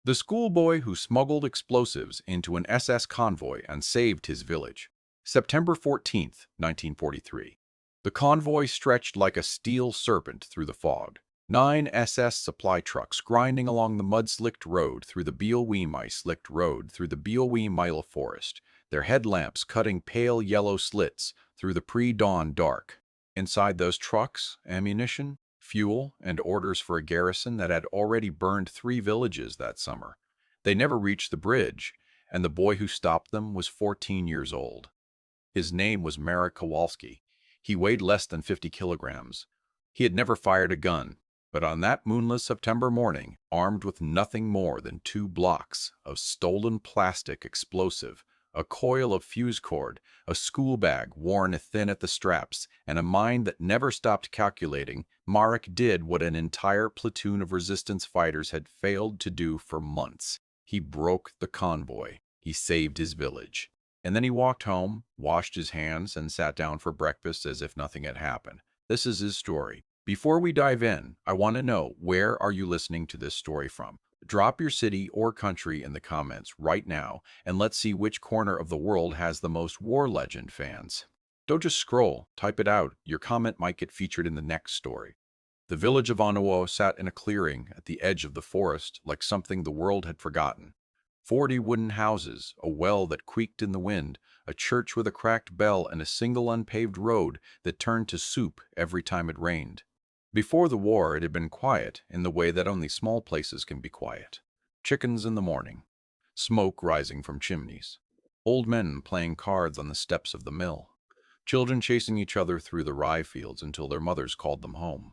The schoolboy who smuggled explosives into an SS convoy and saved his village. September 14th, 1943. The convoy stretched like a steel serpent through the fog. 9 SS supply trucks grinding along the mud-slicked road through the WWII-slicked road through the WWII forest, their headlamps cutting pale yellow slits through the pre-dawn dark. Inside those trucks, ammunition, fuel, and orders for a garrison that had already burned 3 villages that summer. They never reached the bridge, and the boy who stopped them was 14 years old. His name was Marek Kowalski. He weighed less than 50 kilograms. He had never fired a gun, but on that moonless September morning, armed with nothing more than 2 blocks of stolen plastic explosive, a coil of fuse cord, a school bag worn thin at the straps, and a mind that never stopped calculating, Marek did what an entire platoon of resistance fighters had failed to do for months. He broke the convoy. He saved his village. And then he walked home, washed his hands, and sat down for breakfast as if nothing had happened. This is his story. Before we dive in, I want to know, where are you listening to this story from? Drop your city or country in the comments right now, and let's see which corner of the world has the most war legend fans. Don't just scroll, type it out. Your comment might get featured in the next story. The village of Convoy sat in a clearing at the edge of the forest like something the world had forgotten. 40 wooden houses, a well that creaked in the wind, a church with a cracked bell, and a single unpaved road that turned to soup every time it rained. Before the war, it had been quiet in the way that only small places can be quiet. Chickens in the morning, smoke rising from chimneys, old men playing cards on the steps of the mill, children chasing each other through the rye fields until their mothers called them home.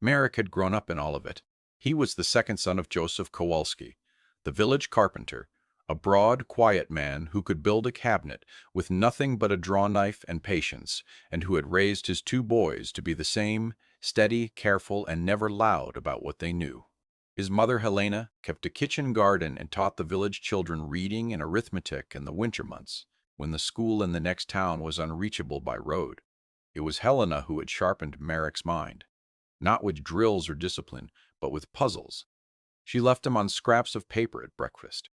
Marek had grown up in all of it. He was the second son of Joseph Kowalski, the village carpenter, a broad, quiet man who could build a cabinet with nothing but a draw knife and patience, and who had raised his 2 boys to be the same, steady, careful, and never loud about what they knew. His mother, Helena, kept a kitchen garden and taught the village children reading and arithmetic in the winter months, when the school in the next town was unreachable by road. It was Helena who had sharpened Marek's mind, not with drills or discipline, but with puzzles. She left him on scraps of paper at breakfast.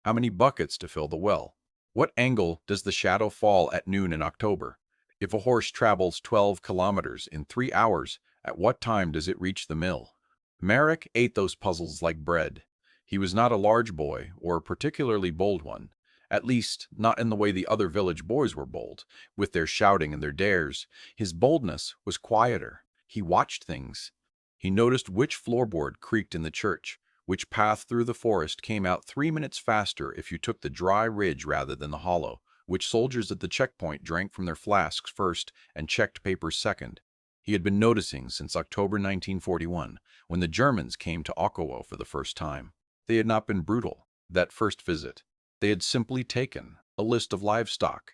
How many buckets to fill the well? What angle does the shadow fall at noon in October? If a horse travels 12 kilometers in 3 hours, at what time does it reach the mill? Marek ate those puzzles like bread. He was not a large boy, or a particularly bold one. At least, not in the way the other village boys were bold, with their shouting and their dares. His boldness was quieter. He watched things. He noticed which floorboard creaked in the church, which path through the forest came out 3 minutes faster if you took the dry ridge rather than the hollow, which soldiers at the checkpoint drank from their flasks first and checked papers second. He had been noticing since October 1941, when the Germans came to Okawa for the first time. They had not been brutal, that first visit. They had simply taken a list of livestock,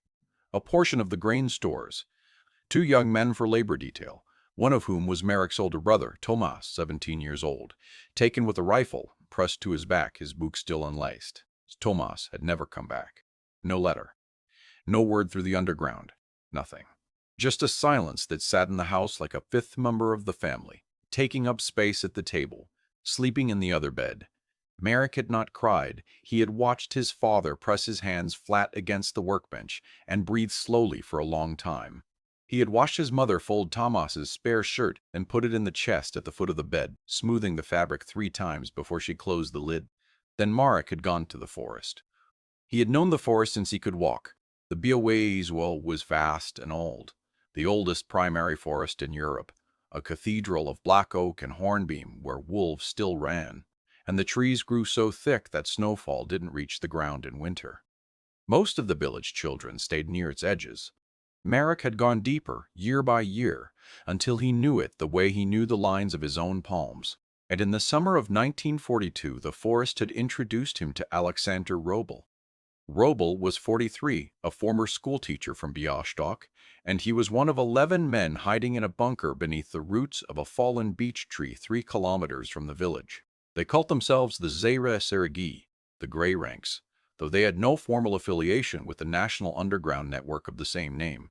a portion of the grain stores, 2 young men for labor detail, one of whom was Marek's older brother, Tomas, 17 years old, taken with a rifle pressed to his back, his boot still unlaced. Tomas had never come back. No letter. No word through the underground. Nothing. Just a silence that sat in the house like a 5th member of the family, taking up space at the table, sleeping in the other bed. Marek had not cried. He had watched his father press his hands flat against the workbench and breathe slowly for a long time. He had watched his mother fold Tomas's spare shirt and put it in the chest at the foot of the bed, smoothing the fabric 3 times before she closed the lid. Then Marek had gone to the forest. He had known the forest since he could walk. The WWII was vast and old, the oldest primary forest in Europe, a cathedral of black oak and hornbeam where wolves still ran, and the trees grew so thick that snowfall didn't reach the ground in winter. Most of the village children stayed near its edges. Marek had gone deeper, year by year, until he knew it the way he knew the lines of his own palms. And in the summer of 1942, the forest had introduced him to Alexander Robel. Robel was 43, a former schoolteacher from Białystok, and he was one of 11 men hiding in a bunker beneath the roots of a fallen beech tree 3 kilometers from the village. They called themselves the Zera Sergi, the Grey Ranks, though they had no formal affiliation with the national underground network of the same name.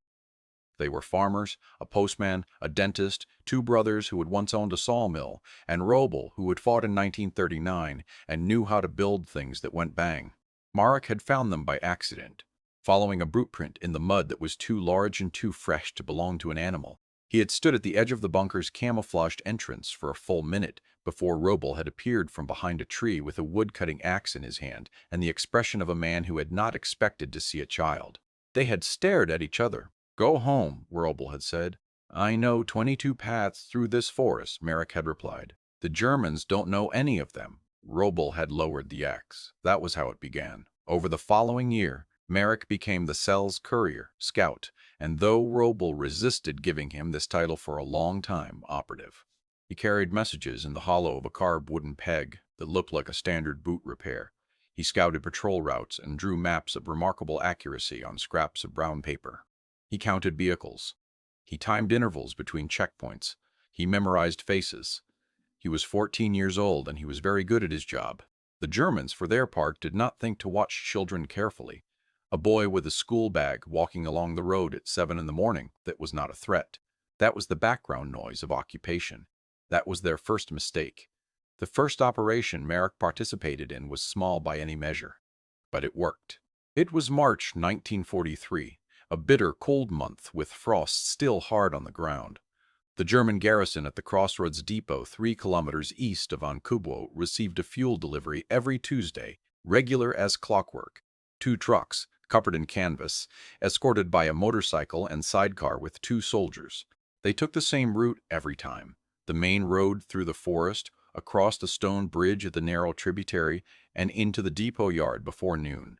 They were farmers, a postman, a dentist, two brothers who had once owned a sawmill, and Roble, who had fought in 1939 and knew how to build things that went bang. Marek had found them by accident, following a boot print in the mud that was too large and too fresh to belong to an animal. He had stood at the edge of the bunker's camouflaged entrance for a full minute before Roble had appeared from behind a tree with a wood-cutting axe in his hand and the expression of a man who had not expected to see a child. They had stared at each other. "Go home," Roble had said. "I know 22 paths through this forest," Marek had replied. "The Germans don't know any of them." Roble had lowered the axe. That was how it began. Over the following year, Marek became the cell's courier, scout, and though Roble resisted giving him this title for a long time, operative. He carried messages in the hollow of a carved wooden peg that looked like a standard boot repair. He scouted patrol routes and drew maps of remarkable accuracy on scraps of brown paper. He counted vehicles. He timed intervals between checkpoints. He memorized faces. He was 14 years old and he was very good at his job. The Germans, for their part, did not think to watch children carefully. A boy with a school bag walking along the road at 7 in the morning, that was not a threat. That was the background noise of occupation. That was their first mistake. The first operation Marek participated in was small by any measure. But it worked. It was March 1943, a bitter, cold month with frost still hard on the ground. The German garrison at the Crossroads Depot 3 kilometers east of Convoy received a fuel delivery every Tuesday, regular as clockwork. 2 trucks, covered in canvas, escorted by a motorcycle and sidecar with 2 soldiers. They took the same route every time. The main road through the forest, across the stone bridge at the narrow tributary, and into the depot yard before noon.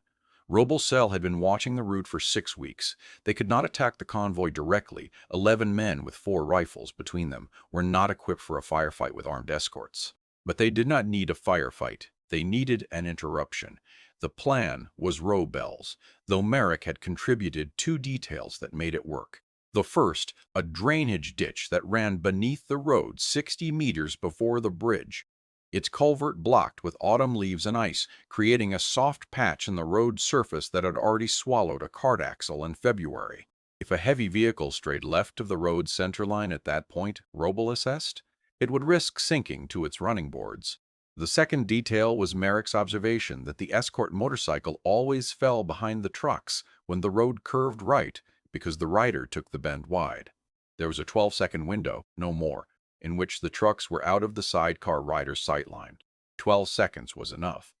Roble's cell had been watching the route for 6 weeks. They could not attack the convoy directly. 11 men with 4 rifles between them were not equipped for a firefight with armed escorts. But they did not need a firefight. They needed an interruption. The plan was Roble's, though Marek had contributed 2 details that made it work. The first, a drainage ditch that ran beneath the road 60 meters before the bridge. Its culvert blocked with autumn leaves and ice, creating a soft patch in the road surface that had already swallowed a cart axle in February. If a heavy vehicle strayed left of the road's center line at that point, Roble assessed, it would risk sinking to its running boards. The second detail was Marek's observation that the escort motorcycle always fell behind the trucks when the road curved right because the rider took the bend wide. There was a 12-second window, no more, in which the trucks were out of the sidecar rider's sightline. 12 seconds was enough.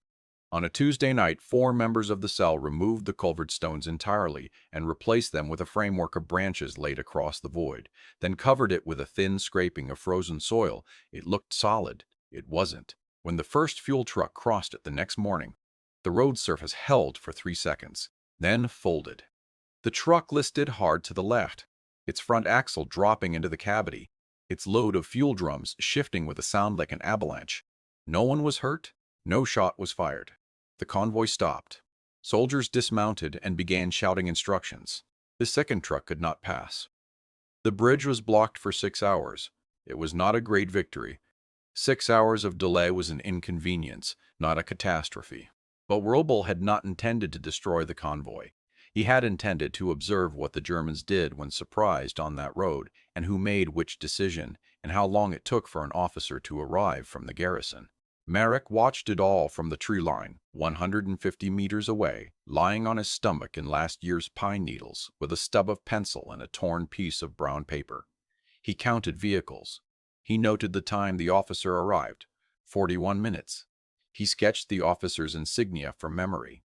On a Tuesday night, 4 members of the cell removed the culvert stones entirely and replaced them with a framework of branches laid across the void, then covered it with a thin scraping of frozen soil. It looked solid. It wasn't. When the first fuel truck crossed it the next morning, the road surface held for 3 seconds, then folded. The truck listed hard to the left, its front axle dropping into the cavity, its load of fuel drums shifting with a sound like an avalanche. No one was hurt. No shot was fired. The convoy stopped. Soldiers dismounted and began shouting instructions. The second truck could not pass. The bridge was blocked for 6 hours. It was not a great victory. 6 hours of delay was an inconvenience, not a catastrophe. But Roble had not intended to destroy the convoy. He had intended to observe what the Germans did when surprised on that road, and who made which decision, and how long it took for an officer to arrive from the garrison. Marek watched it all from the tree line, 150 meters away, lying on his stomach in last year's pine needles, with a stub of pencil and a torn piece of brown paper. He counted vehicles. He noted the time the officer arrived, 41 minutes. He sketched the officer's insignia from memory,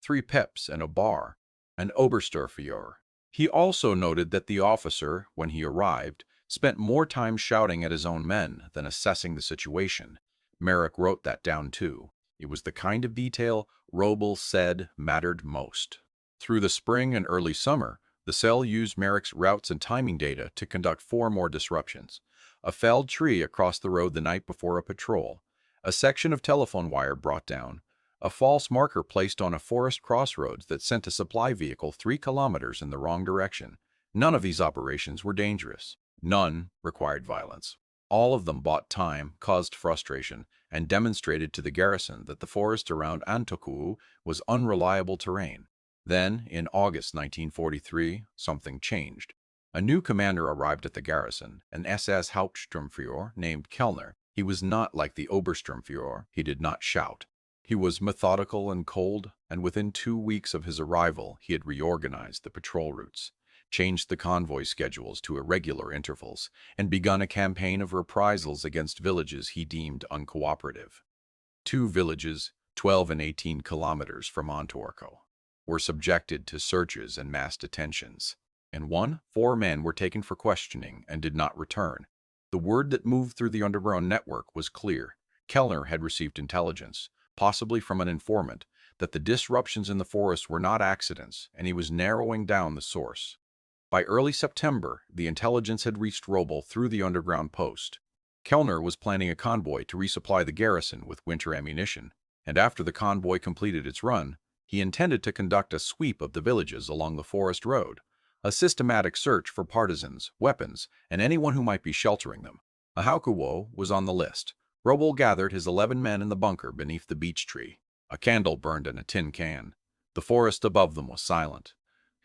3 peps and a bar, an Oberstufenführer. He also noted that the officer, when he arrived, spent more time shouting at his own men than assessing the situation. Marek wrote that down too. It was the kind of detail Roble said mattered most. Through the spring and early summer, the cell used Marek's routes and timing data to conduct 4 more disruptions. A felled tree across the road the night before a patrol, a section of telephone wire brought down, a false marker placed on a forest crossroads that sent a supply vehicle 3 kilometers in the wrong direction. None of these operations were dangerous. None required violence. All of them bought time, caused frustration, and demonstrated to the garrison that the forest around Antoku was unreliable terrain. Then, in August 1943, something changed. A new commander arrived at the garrison, an SS Hauptsturmführer named Kellner. He was not like the Obersturmführer. He did not shout. He was methodical and cold, and within 2 weeks of his arrival, he had reorganized the patrol routes, changed the convoy schedules to irregular intervals, and begun a campaign of reprisals against villages he deemed uncooperative. 2 villages, 12 and 18 kilometers from Antwerp, were subjected to searches and mass detentions. In one, 4 men were taken for questioning and did not return. The word that moved through the underground network was clear. Kellner had received intelligence, possibly from an informant, that the disruptions in the forest were not accidents, and he was narrowing down the source. By early September, the intelligence had reached Roble through the underground post. Kellner was planning a convoy to resupply the garrison with winter ammunition, and after the convoy completed its run, he intended to conduct a sweep of the villages along the forest road, a systematic search for partisans, weapons, and anyone who might be sheltering them. A Hakuwo was on the list. Roble gathered his 11 men in the bunker beneath the beech tree. A candle burned in a tin can. The forest above them was silent.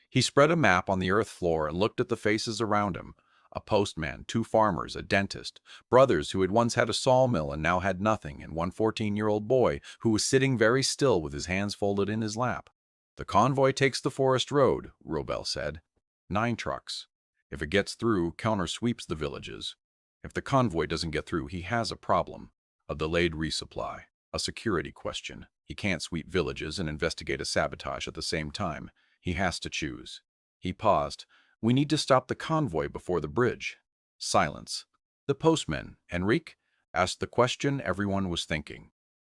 He spread a map on the earth floor and looked at the faces around him. A postman, 2 farmers, a dentist, brothers who had once had a sawmill and now had nothing, and one 14-year-old boy who was sitting very still with his hands folded in his lap. "The convoy takes the forest road," Roble said. 9 trucks. If it gets through, Kellner sweeps the villages. If the convoy doesn't get through, he has a problem. A delayed resupply. A security question. He can't sweep villages and investigate a sabotage at the same time. He has to choose. He paused. "We need to stop the convoy before the bridge." Silence. The postman, Enrique, asked the question everyone was thinking.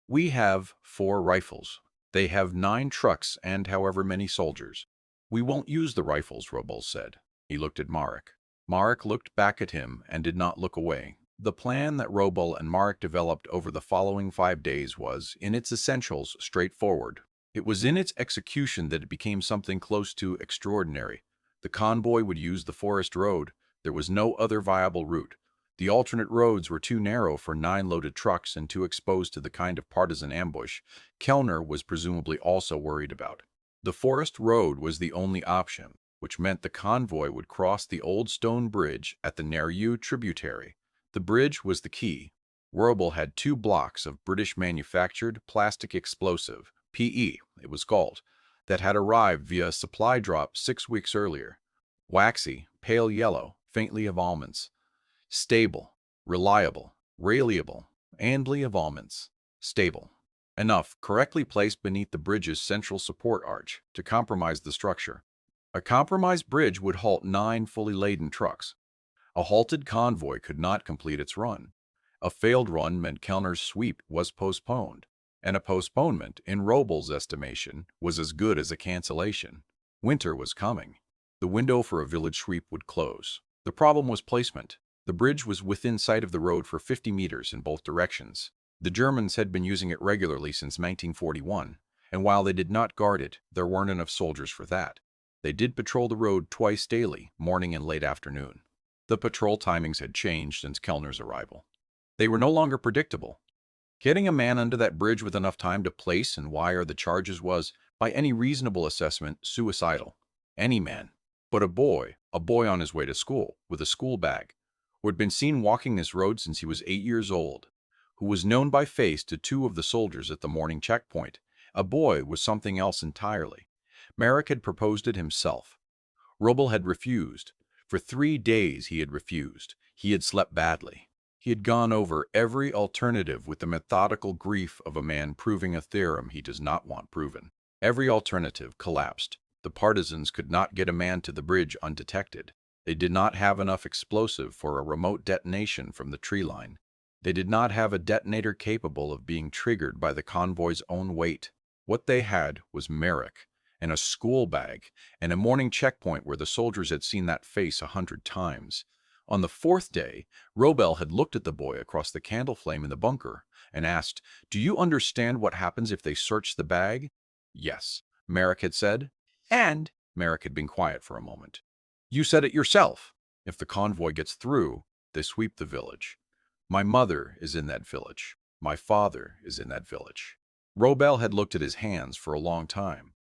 "We have 4 rifles. They have 9 trucks and however many soldiers." "We won't use the rifles," Roble said. He looked at Marek. Marek looked back at him and did not look away. The plan that Roble and Marek developed over the following 5 days was, in its essentials, straightforward. It was in its execution that it became something close to extraordinary. The convoy would use the forest road. There was no other viable route. The alternate roads were too narrow for 9 loaded trucks and too exposed to the kind of partisan ambush Kellner was presumably also worried about. The forest road was the only option, which meant the convoy would cross the old stone bridge at the Nerew tributary. The bridge was the key. Roble had 2 blocks of British-manufactured plastic explosive, PE, it was called, that had arrived via a supply drop 6 weeks earlier. Waxy, pale yellow, faintly of almonds. Stable, reliable, reliable, andly of almonds. Stable. Enough, correctly placed beneath the bridge's central support arch, to compromise the structure. A compromised bridge would halt 9 fully laden trucks. A halted convoy could not complete its run. A failed run meant Kellner's sweep was postponed, and a postponement, in Roble's estimation, was as good as a cancellation. Winter was coming. The window for a village sweep would close. The problem was placement. The bridge was within sight of the road for 50 meters in both directions. The Germans had been using it regularly since 1941, and while they did not guard it, there weren't enough soldiers for that. They did patrol the road twice daily, morning and late afternoon. The patrol timings had changed since Kellner's arrival. They were no longer predictable. Getting a man under that bridge with enough time to place and wire the charges was, by any reasonable assessment, suicidal. Any man. But a boy on his way to school, with a school bag, who had been seen walking this road since he was 8 years old, who was known by face to 2 of the soldiers at the morning checkpoint. A boy was something else entirely. Marek had proposed it himself. Roble had refused. For 3 days he had refused. He had slept badly. He had gone over every alternative with the methodical grief of a man proving a theorem he does not want proven. Every alternative collapsed. The partisans could not get a man to the bridge undetected. They did not have enough explosive for a remote detonation from the tree line. They did not have a detonator capable of being triggered by the convoy's own weight. What they had was Marek, and a school bag, and a morning checkpoint where the soldiers had seen that face 100 times. On the 4th day, Roble had looked at the boy across the candle flame in the bunker and asked, "Do you understand what happens if they search the bag?" "Yes," Marek had said. "And," Marek had been quiet for a moment, "you said it yourself. If the convoy gets through, they sweep the village. My mother is in that village. My father is in that village." Roble had looked at his hands for a long time.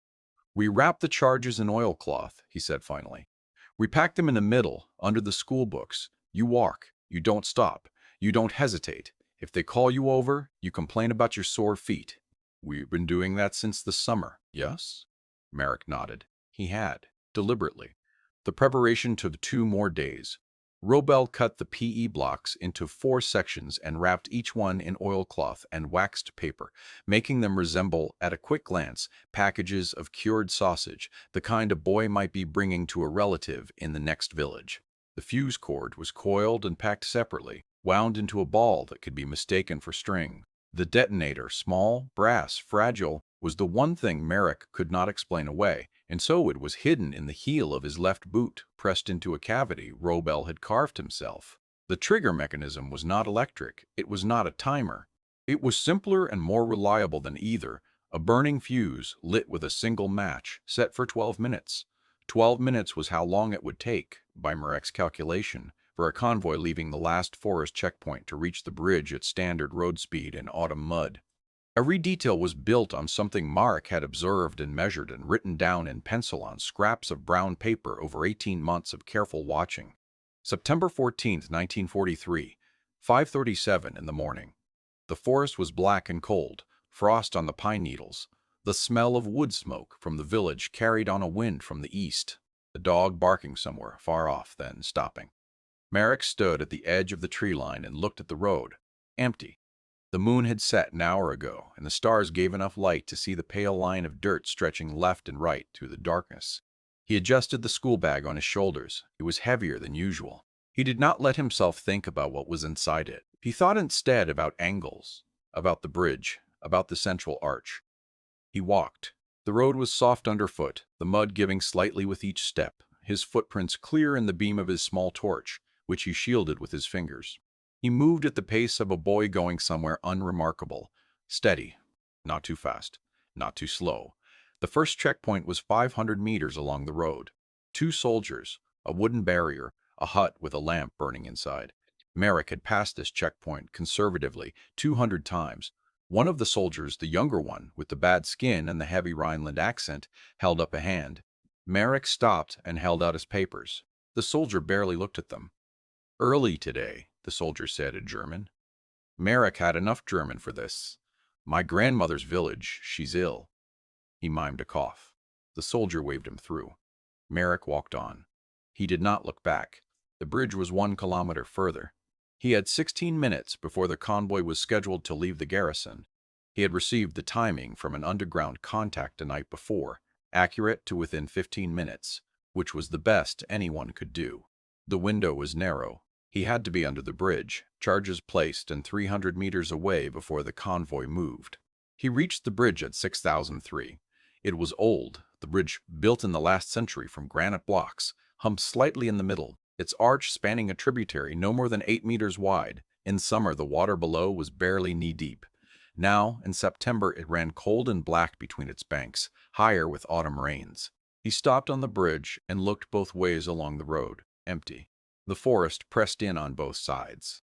"We wrap the charges in oilcloth," he said finally. We pack them in the middle, under the school books. You walk. You don't stop. You don't hesitate. If they call you over, you complain about your sore feet. We've been doing that since the summer, yes? Merrick nodded. He had, deliberately. The preparation took 2 more days. Robel cut the PE blocks into 4 sections and wrapped each one in oilcloth and waxed paper, making them resemble, at a quick glance, packages of cured sausage, the kind a boy might be bringing to a relative in the next village. The fuse cord was coiled and packed separately, wound into a ball that could be mistaken for string. The detonator, small, brass, fragile, was the one thing Merrick could not explain away, and so it was hidden in the heel of his left boot, pressed into a cavity Robel had carved himself. The trigger mechanism was not electric. It was not a timer. It was simpler and more reliable than either, a burning fuse lit with a single match, set for 12 minutes. 12 minutes was how long it would take, by Merrick's calculation, for a convoy leaving the last forest checkpoint to reach the bridge at standard road speed in autumn mud. Every detail was built on something Marek had observed and measured and written down in pencil on scraps of brown paper over 18 months of careful watching. September 14, 1943, 5:37 in the morning. The forest was black and cold, frost on the pine needles, the smell of wood smoke from the village carried on a wind from the east, a dog barking somewhere far off, then stopping. Merrick stood at the edge of the tree line and looked at the road, empty. The moon had set an hour ago, and the stars gave enough light to see the pale line of dirt stretching left and right through the darkness. He adjusted the school bag on his shoulders. It was heavier than usual. He did not let himself think about what was inside it. He thought instead about angles, about the bridge, about the central arch. He walked. The road was soft underfoot, the mud giving slightly with each step, his footprints clear in the beam of his small torch, which he shielded with his fingers. He moved at the pace of a boy going somewhere unremarkable, steady, not too fast, not too slow. The first checkpoint was 500 meters along the road. 2 soldiers, a wooden barrier, a hut with a lamp burning inside. Merrick had passed this checkpoint conservatively 200 times. One of the soldiers, the younger one, with the bad skin and the heavy Rhineland accent, held up a hand. Merrick stopped and held out his papers. The soldier barely looked at them. "Early today," the soldier said in German. Merrick had enough German for this. "My grandmother's village, she's ill." He mimed a cough. The soldier waved him through. Merrick walked on. He did not look back. The bridge was 1 kilometer further. He had 16 minutes before the convoy was scheduled to leave the garrison. He had received the timing from an underground contact the night before, accurate to within 15 minutes, which was the best anyone could do. The window was narrow. He had to be under the bridge, charges placed and 300 meters away before the convoy moved. He reached the bridge at 6003. It was old, the bridge built in the last century from granite blocks, humped slightly in the middle, its arch spanning a tributary no more than 8 meters wide. In summer, the water below was barely knee-deep. Now, in September, it ran cold and black between its banks, higher with autumn rains. He stopped on the bridge and looked both ways along the road, empty. The forest pressed in on both sides.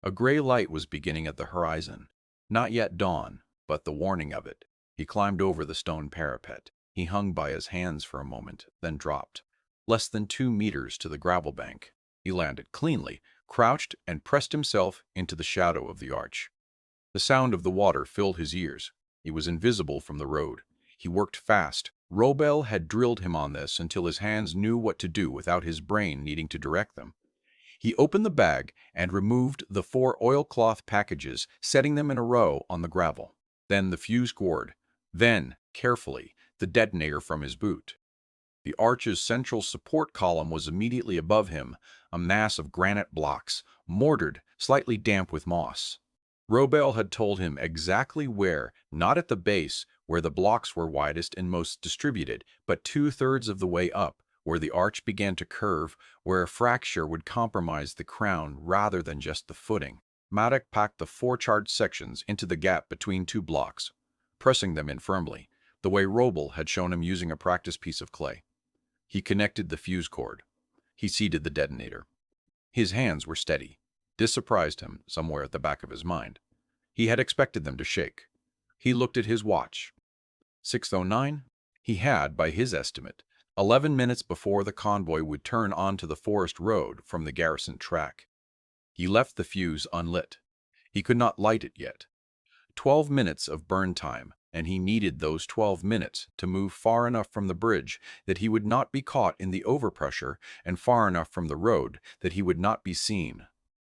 A gray light was beginning at the horizon. Not yet dawn, but the warning of it. He climbed over the stone parapet. He hung by his hands for a moment, then dropped. Less than 2 meters to the gravel bank. He landed cleanly, crouched, and pressed himself into the shadow of the arch. The sound of the water filled his ears. He was invisible from the road. He worked fast. Robel had drilled him on this until his hands knew what to do without his brain needing to direct them. He opened the bag and removed the 4 oilcloth packages, setting them in a row on the gravel. Then the fuse cord. Then, carefully, the detonator from his boot. The arch's central support column was immediately above him, a mass of granite blocks, mortared, slightly damp with moss. Robel had told him exactly where, not at the base, where the blocks were widest and most distributed, but 2/3 of the way up, where the arch began to curve, where a fracture would compromise the crown rather than just the footing. Marek packed the 4 charged sections into the gap between 2 blocks, pressing them in firmly, the way Robel had shown him using a practice piece of clay. He connected the fuse cord. He seated the detonator. His hands were steady. This surprised him somewhere at the back of his mind. He had expected them to shake. He looked at his watch. 6:09. He had, by his estimate, 11 minutes before the convoy would turn onto the forest road from the garrison track. He left the fuse unlit. He could not light it yet. 12 minutes of burn time, and he needed those 12 minutes to move far enough from the bridge that he would not be caught in the overpressure and far enough from the road that he would not be seen.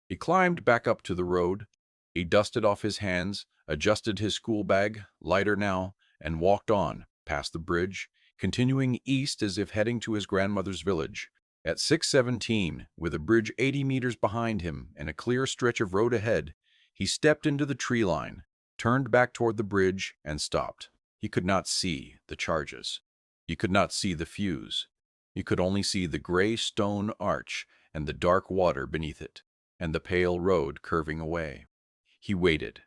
He climbed back up to the road. He dusted off his hands, adjusted his school bag, lighter now, and walked on, past the bridge, continuing east as if heading to his grandmother's village. At 6:17, with a bridge 80 meters behind him and a clear stretch of road ahead, he stepped into the tree line, turned back toward the bridge, and stopped. He could not see the charges. He could not see the fuse. He could only see the gray stone arch and the dark water beneath it, and the pale road curving away. He waited.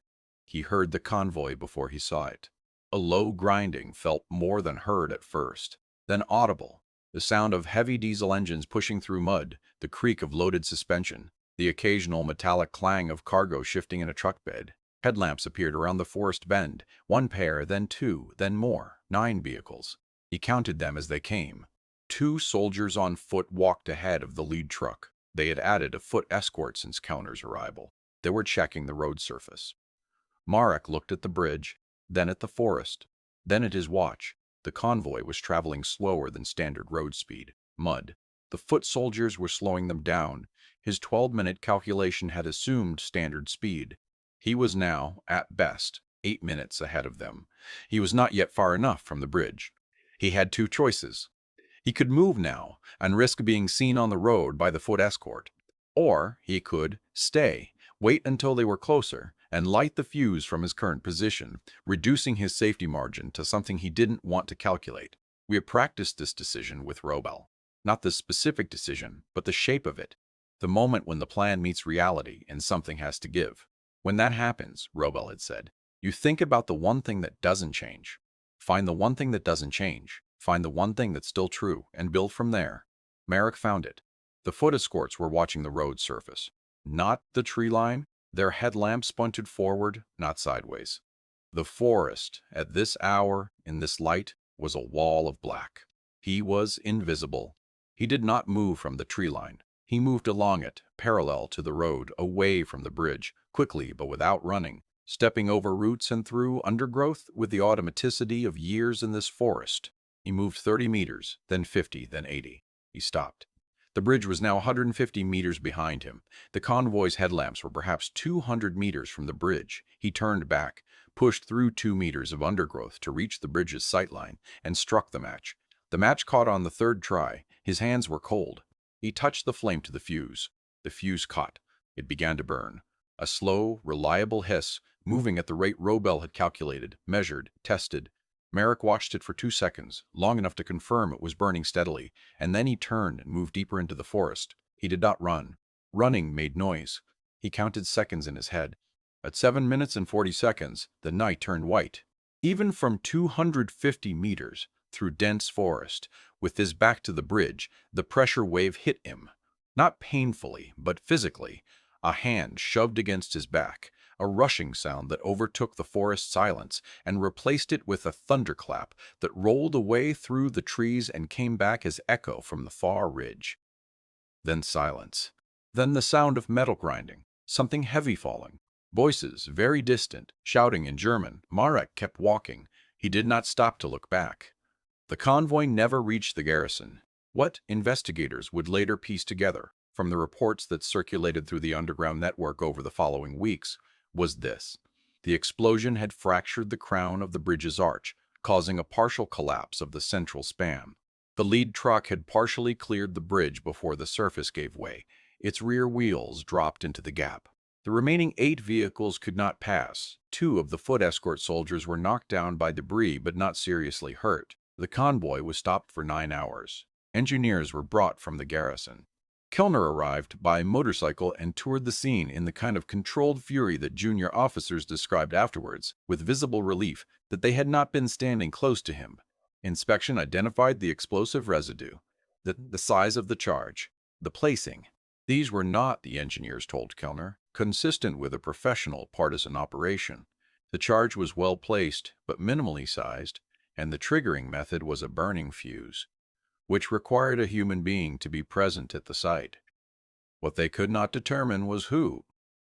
He heard the convoy before he saw it. A low grinding felt more than heard at first, then audible. The sound of heavy diesel engines pushing through mud, the creak of loaded suspension, the occasional metallic clang of cargo shifting in a truck bed. Headlamps appeared around the forest bend, one pair, then two, then more, 9 vehicles. He counted them as they came. 2 soldiers on foot walked ahead of the lead truck. They had added a foot escort since Counter's arrival. They were checking the road surface. Marek looked at the bridge, then at the forest, then at his watch. The convoy was traveling slower than standard road speed. Mud. The foot soldiers were slowing them down. His 12-minute calculation had assumed standard speed. He was now, at best, 8 minutes ahead of them. He was not yet far enough from the bridge. He had 2 choices. He could move now and risk being seen on the road by the foot escort. Or he could stay, wait until they were closer, and light the fuse from his current position, reducing his safety margin to something he didn't want to calculate. We have practiced this decision with Robel. Not the specific decision, but the shape of it. The moment when the plan meets reality and something has to give. When that happens, Robel had said, you think about the one thing that doesn't change. Find the one thing that doesn't change. Find the one thing that's still true, and build from there. Marek found it. The foot escorts were watching the road surface. Not the tree line. Their headlamps pointed forward, not sideways. The forest, at this hour, in this light, was a wall of black. He was invisible. He did not move from the tree line. He moved along it, parallel to the road, away from the bridge, quickly but without running, stepping over roots and through undergrowth with the automaticity of years in this forest. He moved 30 meters, then 50, then 80. He stopped. The bridge was now 150 meters behind him. The convoy's headlamps were perhaps 200 meters from the bridge. He turned back, pushed through 2 meters of undergrowth to reach the bridge's sightline, and struck the match. The match caught on the 3rd try. His hands were cold. He touched the flame to the fuse. The fuse caught. It began to burn. A slow, reliable hiss, moving at the rate Robel had calculated, measured, tested. Marek watched it for 2 seconds, long enough to confirm it was burning steadily, and then he turned and moved deeper into the forest. He did not run. Running made noise. He counted seconds in his head. At 7 minutes and 40 seconds, the night turned white. Even from 250 meters, through dense forest, with his back to the bridge, the pressure wave hit him. Not painfully, but physically. A hand shoved against his back, a rushing sound that overtook the forest silence and replaced it with a thunderclap that rolled away through the trees and came back as echo from the far ridge. Then silence. Then the sound of metal grinding, something heavy falling. Voices, very distant, shouting in German. Marek kept walking. He did not stop to look back. The convoy never reached the garrison. What investigators would later piece together, from the reports that circulated through the underground network over the following weeks, was this. The explosion had fractured the crown of the bridge's arch, causing a partial collapse of the central span. The lead truck had partially cleared the bridge before the surface gave way. Its rear wheels dropped into the gap. The remaining 8 vehicles could not pass. 2 of the foot escort soldiers were knocked down by debris but not seriously hurt. The convoy was stopped for 9 hours. Engineers were brought from the garrison. Kellner arrived by motorcycle and toured the scene in the kind of controlled fury that junior officers described afterwards, with visible relief that they had not been standing close to him. Inspection identified the explosive residue, the size of the charge, the placing. These were not, the engineers told Kellner, consistent with a professional partisan operation. The charge was well placed, but minimally sized, and the triggering method was a burning fuse. which required a human being to be present at the site. What they could not determine was who.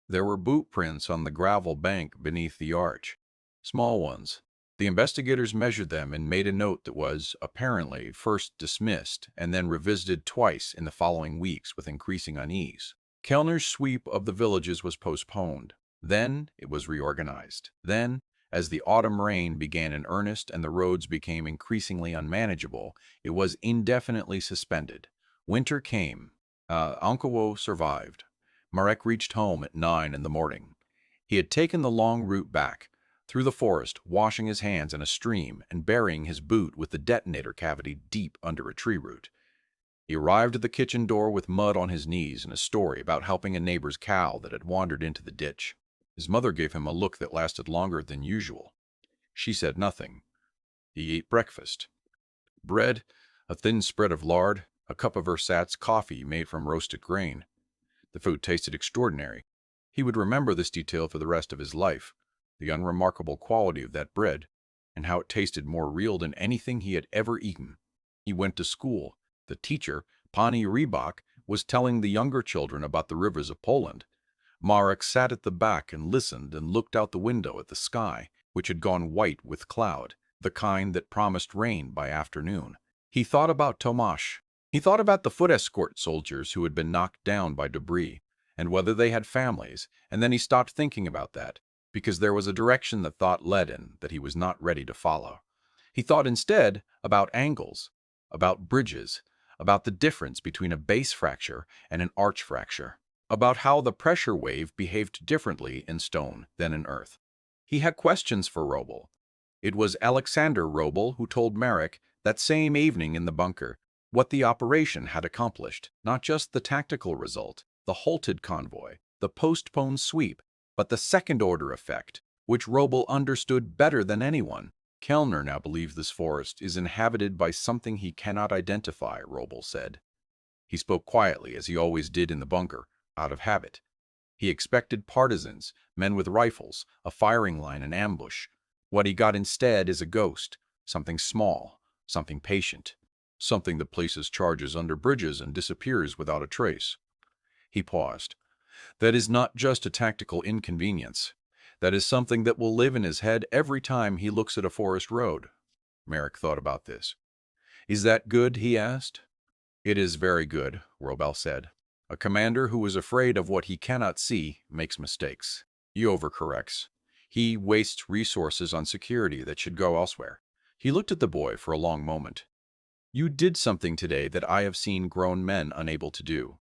There were boot prints on the gravel bank beneath the arch, small ones. The investigators measured them and made a note that was, apparently, first dismissed and then revisited twice in the following weeks with increasing unease. Kellner's sweep of the villages was postponed. Then it was reorganized. Then, as the autumn rain began in earnest and the roads became increasingly unmanageable, it was indefinitely suspended. Winter came. Ankowo survived. Marek reached home at 9 in the morning. He had taken the long route back, through the forest, washing his hands in a stream and burying his boot with the detonator cavity deep under a tree root. He arrived at the kitchen door with mud on his knees and a story about helping a neighbor's cow that had wandered into the ditch. His mother gave him a look that lasted longer than usual. She said nothing. He ate breakfast. Bread, a thin spread of lard, a cup of ersatz coffee made from roasted grain. The food tasted extraordinary. He would remember this detail for the rest of his life, the unremarkable quality of that bread, and how it tasted more real than anything he had ever eaten. He went to school. The teacher, Pani Rybak, was telling the younger children about the rivers of Poland. Marek sat at the back and listened and looked out the window at the sky, which had gone white with cloud, the kind that promised rain by afternoon. He thought about Tomasz. He thought about the foot escort soldiers who had been knocked down by debris, and whether they had families, and then he stopped thinking about that, because there was a direction that thought led in that he was not ready to follow. He thought instead about angles, about bridges, about the difference between a base fracture and an arch fracture, about how the pressure wave behaved differently in stone than in earth. He had questions for Roble. It was Alexander Roble who told Marek that same evening in the bunker what the operation had accomplished, not just the tactical result, the halted convoy, the postponed sweep, but the second-order effect, which Roble understood better than anyone. Kellner now believes this forest is inhabited by something he cannot identify, Roble said. He spoke quietly, as he always did in the bunker, out of habit. He expected partisans, men with rifles, a firing line, an ambush. What he got instead is a ghost, something small, something patient, something that places charges under bridges and disappears without a trace. He paused. That is not just a tactical inconvenience. That is something that will live in his head every time he looks at a forest road. Marek thought about this. Is that good? He asked. It is very good, Roble said. A commander who is afraid of what he cannot see makes mistakes. He overcorrects. He wastes resources on security that should go elsewhere. He looked at the boy for a long moment. You did something today that I have seen grown men unable to do.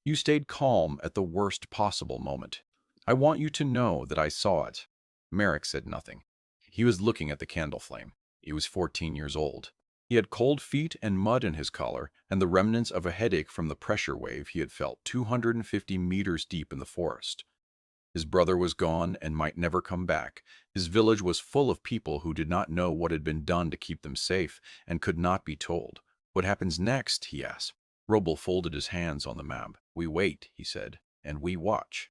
You stayed calm at the worst possible moment. I want you to know that I saw it. Marek said nothing. He was looking at the candle flame. He was 14 years old. He had cold feet and mud in his collar and the remnants of a headache from the pressure wave he had felt 250 meters deep in the forest. His brother was gone and might never come back. His village was full of people who did not know what had been done to keep them safe and could not be told. What happens next? He asked. Roble folded his hands on the map. We wait, he said, and we watch.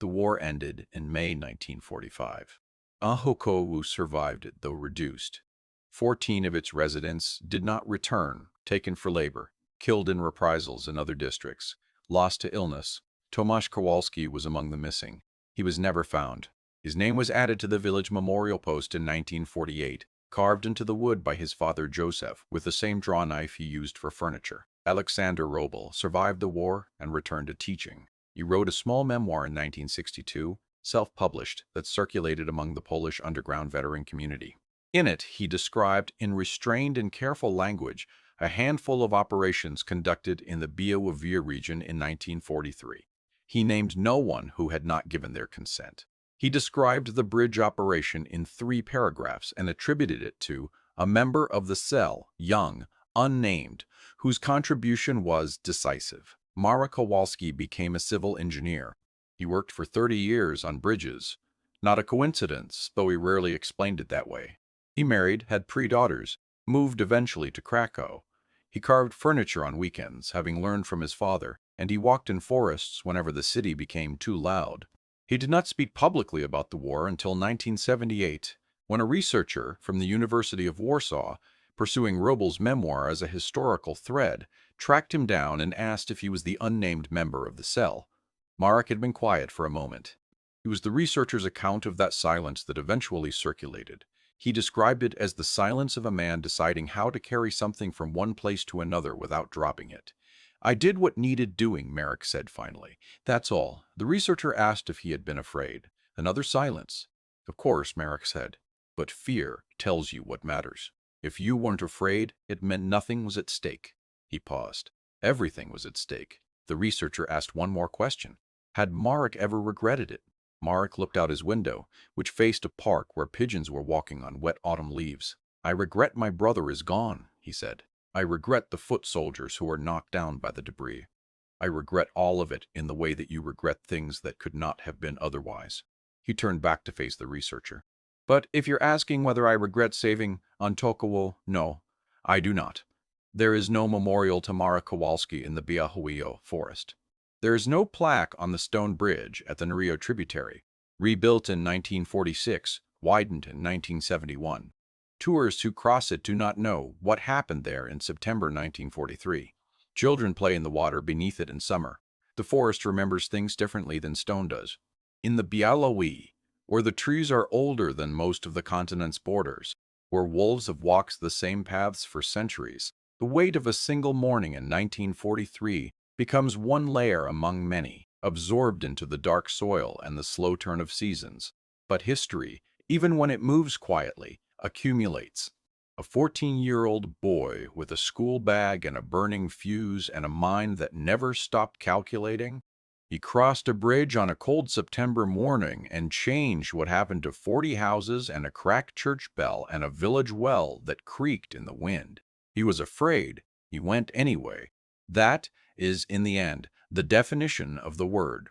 The war ended in May 1945. Ahokowu survived it, though reduced. 14 of its residents did not return, taken for labor, killed in reprisals in other districts, lost to illness. Tomasz Kowalski was among the missing. He was never found. His name was added to the village memorial post in 1948, carved into the wood by his father Joseph with the same draw knife he used for furniture. Alexander Roble survived the war and returned to teaching. He wrote a small memoir in 1962, self-published, that circulated among the Polish underground veteran community. In it, he described, in restrained and careful language, a handful of operations conducted in the WWII region in 1943. He named no one who had not given their consent. He described the bridge operation in 3 paragraphs and attributed it to a member of the cell, young, unnamed, whose contribution was decisive. Marek Kowalski became a civil engineer. He worked for 30 years on bridges. Not a coincidence, though he rarely explained it that way. He married, had 3 daughters, moved eventually to Krakow. He carved furniture on weekends, having learned from his father, and he walked in forests whenever the city became too loud. He did not speak publicly about the war until 1978, when a researcher from the University of Warsaw pursuing Robles' memoir as a historical thread, tracked him down and asked if he was the unnamed member of the cell. Marek had been quiet for a moment. It was the researcher's account of that silence that eventually circulated. He described it as the silence of a man deciding how to carry something from one place to another without dropping it. "I did what needed doing," Marek said finally. "That's all." The researcher asked if he had been afraid. Another silence. "Of course," Marek said. "But fear tells you what matters. If you weren't afraid, it meant nothing was at stake." He paused. Everything was at stake. The researcher asked one more question. Had Marek ever regretted it? Marek looked out his window, which faced a park where pigeons were walking on wet autumn leaves. "I regret my brother is gone," he said. "I regret the foot soldiers who were knocked down by the debris. I regret all of it in the way that you regret things that could not have been otherwise." He turned back to face the researcher. "But if you're asking whether I regret saving Untold, no, I do not. There is no memorial to Marek Kowalski in the WWII forest. There is no plaque on the stone bridge at the Nario tributary, rebuilt in 1946, widened in 1971. Tourists who cross it do not know what happened there in September 1943. Children play in the water beneath it in summer. The forest remembers things differently than stone does. In the WWII, where the trees are older than most of the continent's borders, where wolves have walked the same paths for centuries, the weight of a single morning in 1943 becomes one layer among many, absorbed into the dark soil and the slow turn of seasons. But history, even when it moves quietly, accumulates. A 14-year-old boy with a school bag and a burning fuse and a mind that never stopped calculating. He crossed a bridge on a cold September morning and changed what happened to 40 houses and a cracked church bell and a village well that creaked in the wind. He was afraid. He went anyway. That is, in the end, the definition of the word